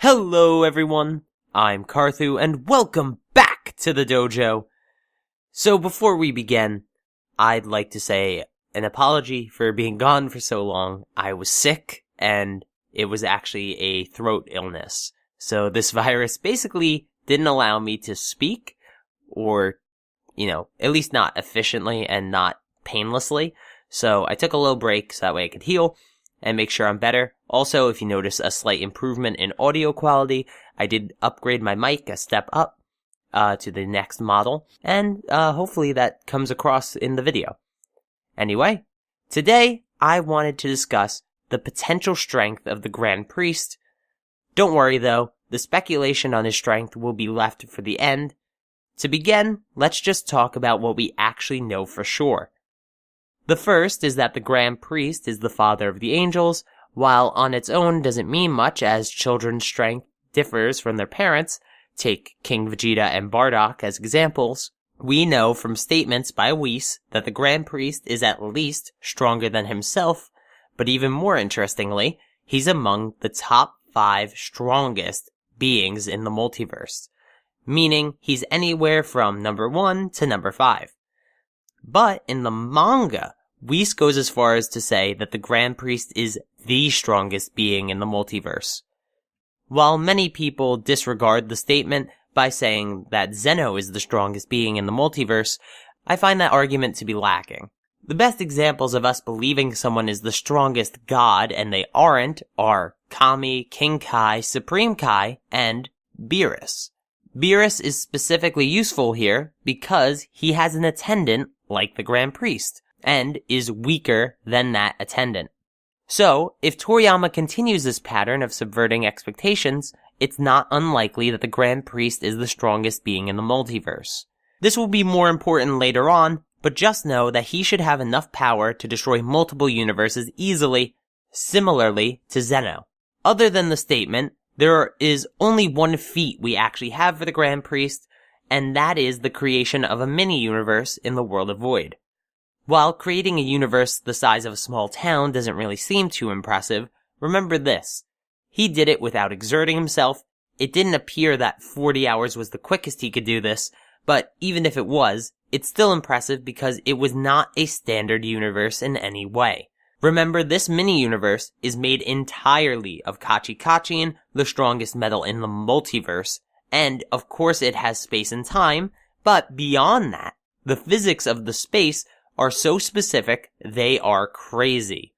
Hello everyone, I'm Carthu and welcome back to the dojo. So before we begin, I'd like to say an apology for being gone for so long. I was sick and it was actually a throat illness. So this virus basically didn't allow me to speak or, at least not efficiently and not painlessly. So I took a little break so that way I could heal and make sure I'm better. Also, if you notice a slight improvement in audio quality, I did upgrade my mic a step up to the next model, and hopefully that comes across in the video. Anyway, today I wanted to discuss the potential strength of the Grand Priest. Don't worry though, the speculation on his strength will be left for the end. To begin, let's just talk about what we actually know for sure. The first is that the Grand Priest is the father of the angels, while on its own doesn't mean much as children's strength differs from their parents. Take King Vegeta and Bardock as examples. We know from statements by Whis that the Grand Priest is at least stronger than himself, but even more interestingly, he's among the top 5 strongest beings in the multiverse, meaning he's anywhere from number 1 to number 5. But in the manga, Whis goes as far as to say that the Grand Priest is the strongest being in the multiverse. While many people disregard the statement by saying that Zeno is the strongest being in the multiverse, I find that argument to be lacking. The best examples of us believing someone is the strongest god and they aren't are Kami, King Kai, Supreme Kai, and Beerus. Beerus is specifically useful here because he has an attendant like the Grand Priest, and is weaker than that attendant. So, if Toriyama continues this pattern of subverting expectations, it's not unlikely that the Grand Priest is the strongest being in the multiverse. This will be more important later on, but just know that he should have enough power to destroy multiple universes easily, similarly to Zeno. Other than the statement, there is only one feat we actually have for the Grand Priest, and that is the creation of a mini-universe in the World of Void. While creating a universe the size of a small town doesn't really seem too impressive, remember this. He did it without exerting himself. It didn't appear that 40 hours was the quickest he could do this, but even if it was, it's still impressive because it was not a standard universe in any way. Remember, this mini-universe is made entirely of Kachikachin, the strongest metal in the multiverse, and of course it has space and time, but beyond that, the physics of the space are so specific, they are crazy.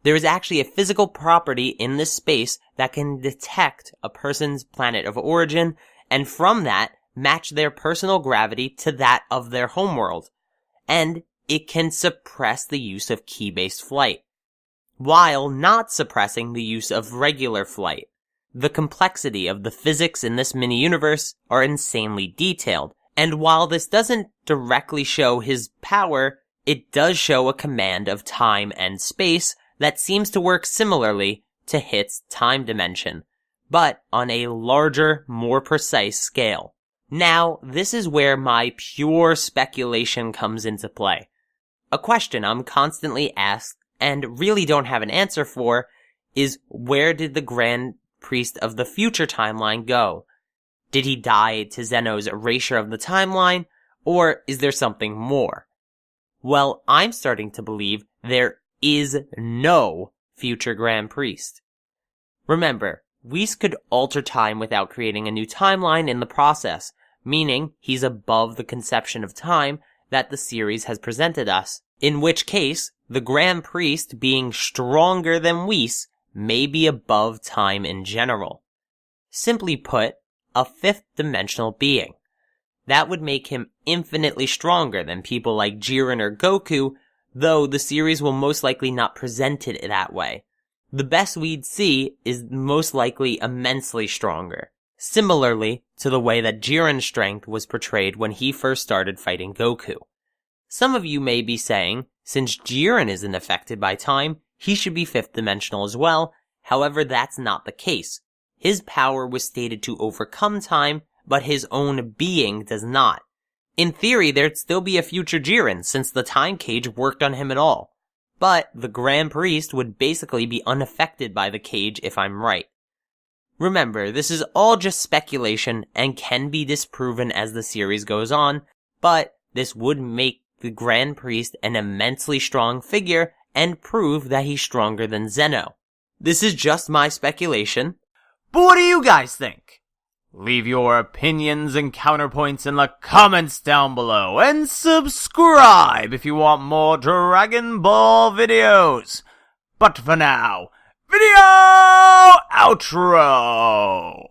There is actually a physical property in this space that can detect a person's planet of origin, and from that, match their personal gravity to that of their homeworld. And it can suppress the use of ki-based flight, while not suppressing the use of regular flight. The complexity of the physics in this mini-universe are insanely detailed, and while this doesn't directly show his power, it does show a command of time and space that seems to work similarly to Hit's time dimension, but on a larger, more precise scale. Now, this is where my pure speculation comes into play. A question I'm constantly asked and really don't have an answer for is, where did the Grand Priest of the future timeline go? Did he die to Zeno's erasure of the timeline, or is there something more? Well, I'm starting to believe there is no future Grand Priest. Remember, Whis could alter time without creating a new timeline in the process, meaning he's above the conception of time that the series has presented us, in which case, the Grand Priest being stronger than Whis may be above time in general. Simply put, a 5th-dimensional being. That would make him infinitely stronger than people like Jiren or Goku, though the series will most likely not present it that way. The best we'd see is most likely immensely stronger, similarly to the way that Jiren's strength was portrayed when he first started fighting Goku. Some of you may be saying, since Jiren isn't affected by time, he should be 5th-dimensional as well. However, that's not the case. His power was stated to overcome time, but his own being does not. In theory, there'd still be a future Jiren, since the time cage worked on him at all. But the Grand Priest would basically be unaffected by the cage if I'm right. Remember, this is all just speculation and can be disproven as the series goes on, but this would make the Grand Priest an immensely strong figure and prove that he's stronger than Zeno. This is just my speculation. But what do you guys think? Leave your opinions and counterpoints in the comments down below, and subscribe if you want more Dragon Ball videos. But for now, video outro!